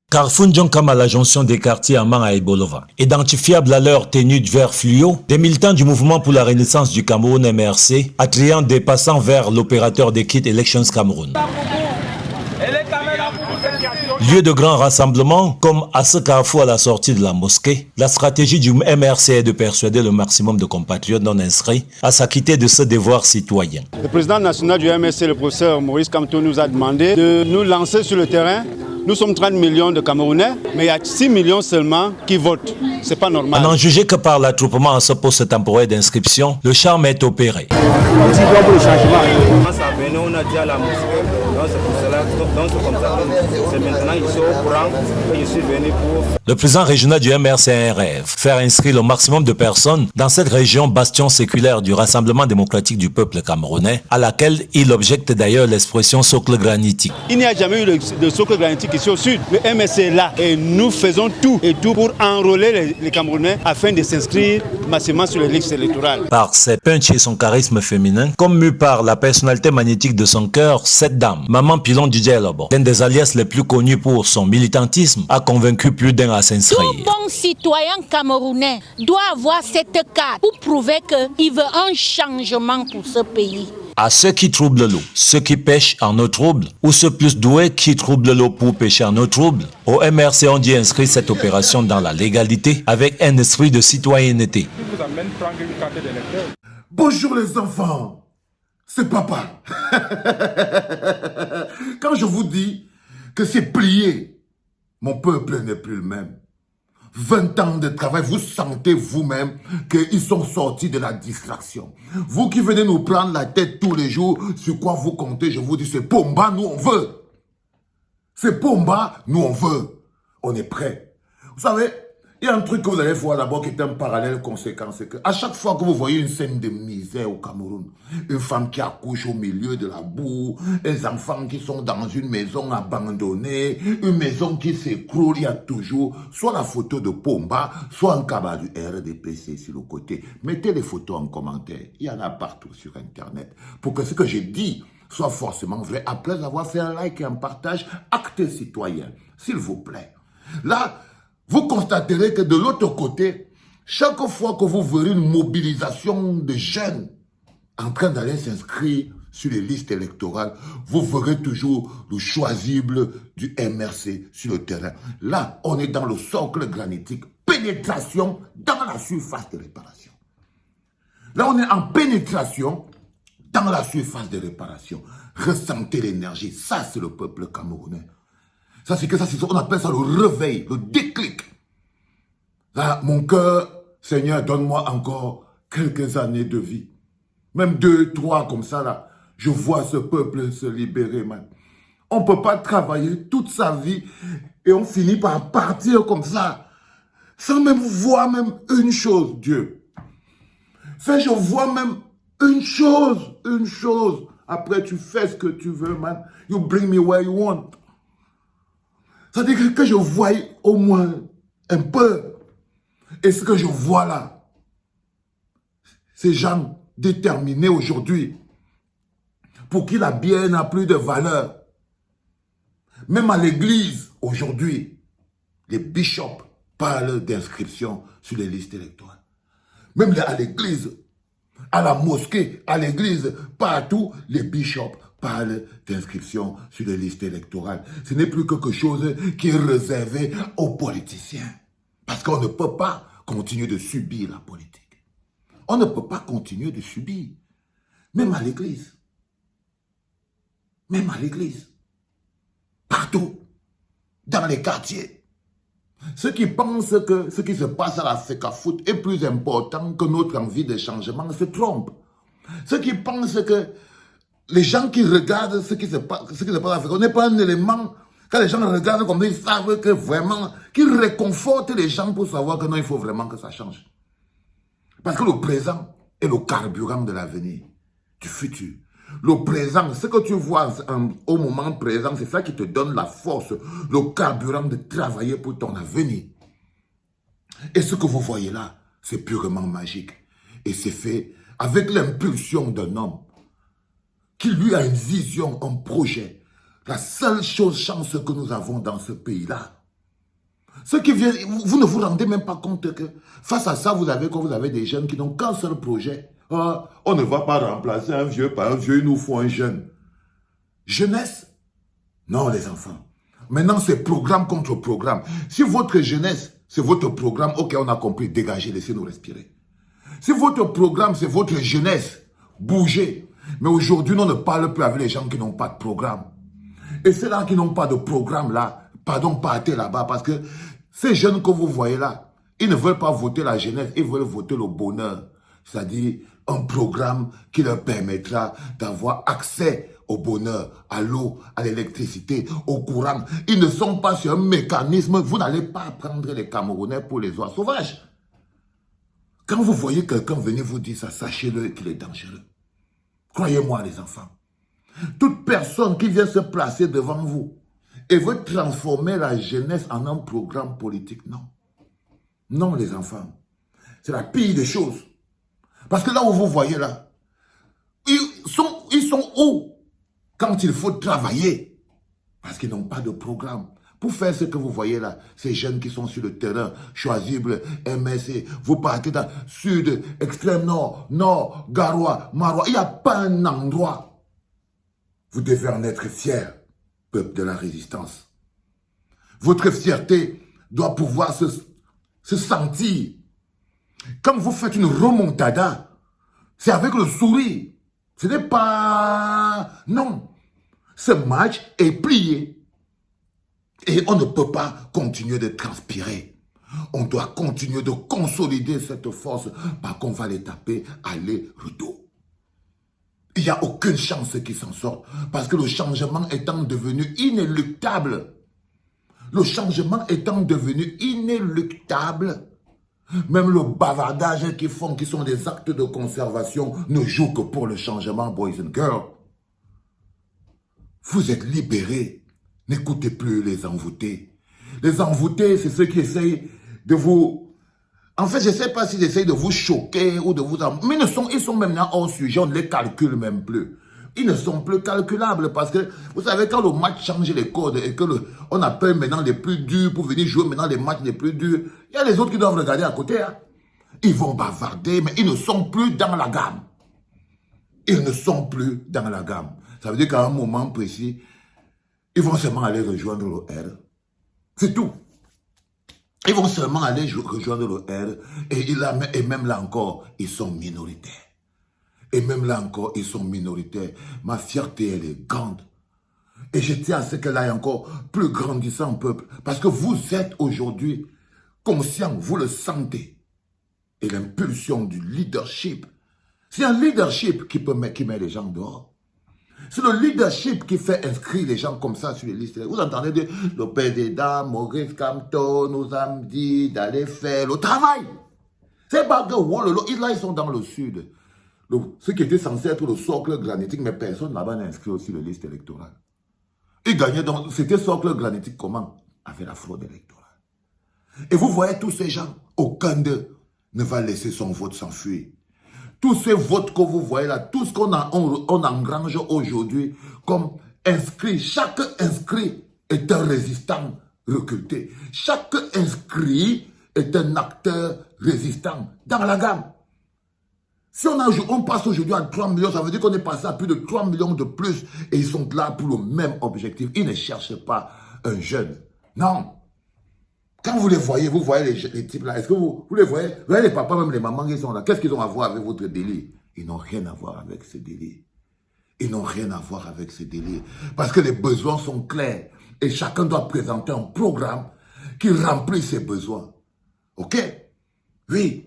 Carrefour Ndjonkam à la jonction des quartiers Amman et Bolova. Identifiables à leur tenue de vert fluo, des militants du mouvement pour la renaissance du Cameroun MRC, attrayant des passants vers l'opérateur des Kit Elections Cameroun. Lieu de grand rassemblement, comme à ce carrefour à la sortie de la mosquée, la stratégie du MRC est de persuader le maximum de compatriotes non inscrits à s'acquitter de ce devoir citoyen. Le président national du MRC, le professeur Maurice Kamto, nous a demandé de nous lancer sur le terrain. Nous sommes 30 millions de Camerounais, mais il y a 6 millions seulement qui votent. C'est pas normal. À n'en juger que par l'attroupement à ce poste temporaire d'inscription, le charme est opéré. On a dit à la mosquée, donc c'est pour cela, donc c'est comme ça, c'est maintenant ils sont au courant et je suis venu pour... Le président régional du MRC a un rêve, faire inscrire le maximum de personnes dans cette région bastion séculaire du Rassemblement démocratique du peuple camerounais, à laquelle il objecte d'ailleurs l'expression socle granitique. Il n'y a jamais eu de socle granitique ici au sud. Le MRC est là et nous faisons tout pour enrôler les Camerounais afin de s'inscrire massivement sur les listes électorales. Par ses punchs et son charisme féminin, comme mu par la personnalité magnétique de son cœur, cette dame, Maman Pilon du Djellabo, l'un des alias les plus connus pour son militantisme, a convaincu plus d'un à s'inscrire. Tout bon citoyen camerounais doit avoir cette carte pour prouver qu'il veut un changement pour ce pays. À ceux qui troublent l'eau, ceux qui pêchent en eau trouble, ou ceux plus doués qui troublent l'eau pour pêcher en eau trouble, au MRC on dit inscrire cette opération dans la légalité avec un esprit de citoyenneté. Bonjour les enfants, c'est papa. Quand je vous dis que c'est plié, mon peuple n'est plus le même. 20 ans de travail, vous sentez vous-même qu'ils sont sortis de la distraction. Vous qui venez nous prendre la tête tous les jours, sur quoi vous comptez, je vous dis, c'est Pomba, nous on veut. C'est Pomba, nous on veut. On est prêts. Vous savez, il y a un truc que vous allez voir d'abord qui est un parallèle conséquent, c'est qu'à chaque fois que vous voyez une scène de misère au Cameroun, une femme qui accouche au milieu de la boue, des enfants qui sont dans une maison abandonnée, une maison qui s'écroule, il y a toujours soit la photo de Pomba, soit un cabas du RDPC sur le côté. Mettez les photos en commentaire, il y en a partout sur Internet, pour que ce que j'ai dit soit forcément vrai, après avoir fait un like et un partage, acte citoyen, s'il vous plaît. Là, vous constaterez que de l'autre côté, chaque fois que vous verrez une mobilisation de jeunes en train d'aller s'inscrire sur les listes électorales, vous verrez toujours le choisible du MRC sur le terrain. Là, on est dans le socle granitique, pénétration dans la surface de réparation. Là, on est en pénétration dans la surface de réparation. Ressentez l'énergie, ça c'est le peuple camerounais. Ça, c'est que ça, on appelle ça le réveil, le déclic. Là, mon cœur, Seigneur, donne-moi encore quelques années de vie. Même 2, 3 comme ça, là. Je vois ce peuple se libérer, man. On ne peut pas travailler toute sa vie et on finit par partir comme ça. Sans même voir même une chose, Dieu. Enfin, je vois même une chose. Après, tu fais ce que tu veux, man. You bring me where you want. C'est-à-dire que je voie au moins un peu. Et ce que je vois là, ces gens déterminés aujourd'hui, pour qui la bière n'a plus de valeur. Même à l'église, aujourd'hui, les bishops parlent d'inscription sur les listes électorales. Même à l'église, à la mosquée, à l'église, partout, les bishops parlent d'inscription sur les listes électorales. Ce n'est plus quelque chose qui est réservé aux politiciens. Parce qu'on ne peut pas continuer de subir la politique. On ne peut pas continuer de subir. Même à l'église. Même à l'église. Partout. Dans les quartiers. Ceux qui pensent que ce qui se passe à la FECAFOOT est plus important que notre envie de changement se trompent. Ceux qui pensent que les gens qui regardent ce qui se passe à la FECAFOOT n'est pas un élément. Quand les gens regardent comme ils savent que vraiment, qu'ils réconfortent les gens pour savoir que non, il faut vraiment que ça change. Parce que le présent est le carburant de l'avenir, du futur. Le présent, ce que tu vois au moment présent, c'est ça qui te donne la force, le carburant de travailler pour ton avenir. Et ce que vous voyez là, c'est purement magique. Et c'est fait avec l'impulsion d'un homme qui lui a une vision, un projet. La seule chance que nous avons dans ce pays-là, Ceux qui viennent, vous ne vous rendez même pas compte que face à ça, vous avez des jeunes qui n'ont qu'un seul projet. Ah, on ne va pas remplacer un vieux par un vieux, il nous faut un jeune. Jeunesse? Non, les enfants. Maintenant, c'est programme contre programme. Si votre jeunesse, c'est votre programme, ok, on a compris, dégagez, laissez-nous respirer. Si votre programme, c'est votre jeunesse, bougez. Mais aujourd'hui, on ne parle plus avec les gens qui n'ont pas de programme. Et ceux-là qui n'ont pas de programme là, pardon, partez là-bas parce que ces jeunes que vous voyez là, ils ne veulent pas voter la jeunesse, ils veulent voter le bonheur. C'est-à-dire un programme qui leur permettra d'avoir accès au bonheur, à l'eau, à l'électricité, au courant. Ils ne sont pas sur un mécanisme. Vous n'allez pas prendre les Camerounais pour les oies sauvages. Quand vous voyez quelqu'un venir vous dire ça, sachez-le qu'il est dangereux. Croyez-moi les enfants. Toute personne qui vient se placer devant vous et veut transformer la jeunesse en un programme politique, non. Non les enfants. C'est la pire des choses. Parce que là où vous voyez là, ils sont où quand il faut travailler? Parce qu'ils n'ont pas de programme. Pour faire ce que vous voyez là, ces jeunes qui sont sur le terrain, choisibles, MSC, vous partez dans sud, extrême nord, nord, Garoua, Marois, il n'y a pas un endroit. Vous devez en être fiers, peuple de la résistance. Votre fierté doit pouvoir se sentir. Quand vous faites une remontada, c'est avec le sourire. Ce n'est pas... Non. Ce match est plié. Et on ne peut pas continuer de transpirer. On doit continuer de consolider cette force parce qu'on va les taper aller-retour. Il n'y a aucune chance qu'ils s'en sortent parce que le changement étant devenu inéluctable. Le changement étant devenu inéluctable, même le bavardage qu'ils font, qui sont des actes de conservation, ne jouent que pour le changement, boys and girls. Vous êtes libérés. N'écoutez plus les envoûtés. Les envoûtés, c'est ceux qui essayent de vous... En fait, je ne sais pas s'ils essayent de vous choquer ou de vous... Mais ils sont maintenant hors sujet, on ne les calcule même plus. Ils ne sont plus calculables parce que, vous savez, quand le match change les codes et que on appelle maintenant les plus durs pour venir jouer maintenant les matchs les plus durs, il y a les autres qui doivent regarder à côté. Hein. Ils vont bavarder, mais ils ne sont plus dans la gamme. Ils ne sont plus dans la gamme. Ça veut dire qu'à un moment précis, ils vont seulement aller rejoindre le R. C'est tout. Ils vont seulement aller rejoindre le R. Et même là encore, ils sont minoritaires. Et même là encore, ils sont minoritaires. Ma fierté, elle est grande. Et je tiens à ce qu'elle aille encore plus grandissant, peuple. Parce que vous êtes aujourd'hui conscient, vous le sentez. Et l'impulsion du leadership. C'est un leadership qui met les gens dehors. C'est le leadership qui fait inscrire les gens comme ça sur les listes. Vous entendez dire, le père des dames, Maurice Kamto nous a dit d'aller faire le travail. C'est pas que là, ils sont dans le sud. Ce qui était censé être le socle granitique, mais personne là-bas n'a inscrit aussi les listes électorales. Ils gagnaient donc, c'était socle granitique comment? Avec la fraude électorale. Et vous voyez tous ces gens, aucun d'eux ne va laisser son vote s'enfuir. Tous ces votes que vous voyez là, tout ce qu'on engrange aujourd'hui comme inscrit, chaque inscrit est un résistant recruté. Chaque inscrit est un acteur résistant dans la gamme. Si on passe aujourd'hui à 3 millions, ça veut dire qu'on est passé à plus de 3 millions de plus et ils sont là pour le même objectif. Ils ne cherchent pas un jeune. Non. Quand vous les voyez, vous voyez les types là, est-ce que vous les voyez? Vous voyez les papas, même les mamans qui sont là. Qu'est-ce qu'ils ont à voir avec votre délire? Ils n'ont rien à voir avec ce délire. Ils n'ont rien à voir avec ce délire. Parce que les besoins sont clairs. Et chacun doit présenter un programme qui remplit ses besoins. Ok? Oui.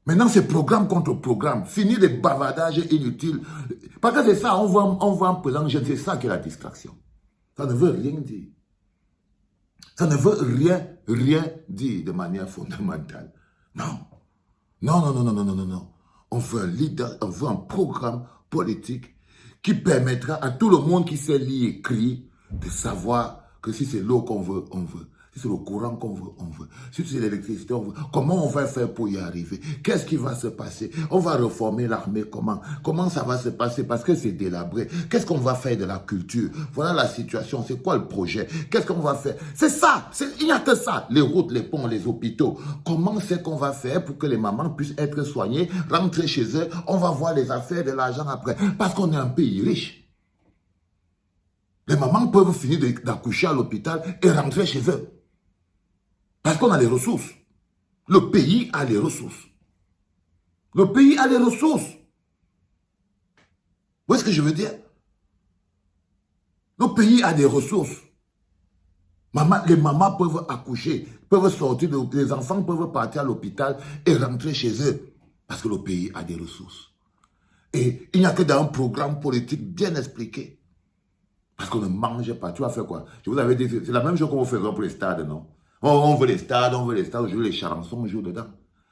Maintenant, c'est programme contre programme. Fini les bavardages inutiles. Parce que c'est ça, on voit en présent jeune, c'est ça qui est la distraction. Ça ne veut rien dire. Ça ne veut rien dire de manière fondamentale. Non. Non. On veut un leader, on veut un programme politique qui permettra à tout le monde qui sait lire et écrire de savoir que si c'est l'eau qu'on veut, on veut. Si c'est le courant qu'on veut, on veut. Si c'est l'électricité, on veut. Comment on va faire pour y arriver? Qu'est-ce qui va se passer? On va reformer l'armée comment? Comment ça va se passer? Parce que c'est délabré. Qu'est-ce qu'on va faire de la culture? Voilà la situation. C'est quoi le projet? Qu'est-ce qu'on va faire? C'est ça. Il n'y a que ça. Les routes, les ponts, les hôpitaux. Comment c'est qu'on va faire pour que les mamans puissent être soignées, rentrer chez eux? On va voir les affaires, de l'argent après. Parce qu'on est un pays riche. Les mamans peuvent finir d'accoucher à l'hôpital et rentrer chez eux. Parce qu'on a les ressources. Le pays a les ressources. Le pays a les ressources. Vous voyez ce que je veux dire? Le pays a des ressources. Les mamans peuvent accoucher, peuvent sortir, les enfants peuvent partir à l'hôpital et rentrer chez eux. Parce que le pays a des ressources. Et il n'y a que dans un programme politique bien expliqué. Parce qu'on ne mange pas. Tu vas faire quoi? Je vous avais dit, c'est la même chose qu'on va faire pour les stades, non? On veut les stades, je veux les chansons, on joue dedans.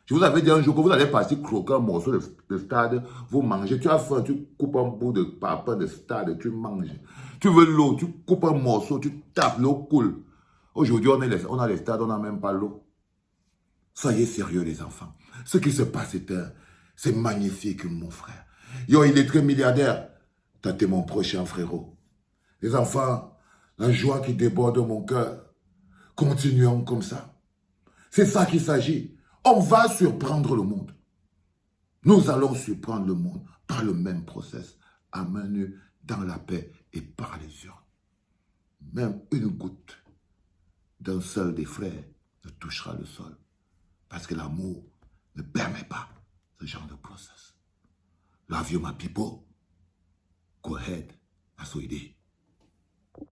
Je vous avais dit un jour que vous allez passer croquer un morceau de stade, vous mangez. Tu as faim, tu coupes un bout de papier de stade, tu manges. Tu veux l'eau, tu coupes un morceau, tu tapes, l'eau coule. Aujourd'hui, on a les stades, on n'a même pas l'eau. Soyez sérieux, les enfants. Ce qui se passe, c'est magnifique, mon frère. Yo, il est très milliardaire. Toi, t'es mon prochain frérot. Les enfants, la joie qui déborde de mon cœur. Continuons comme ça. C'est ça qu'il s'agit. On va surprendre le monde. Nous allons surprendre le monde par le même process, à main nue, dans la paix et par les urnes. Même une goutte d'un seul des frères ne touchera le sol. Parce que l'amour ne permet pas ce genre de process. Love you, my people. Go ahead. That's what it is.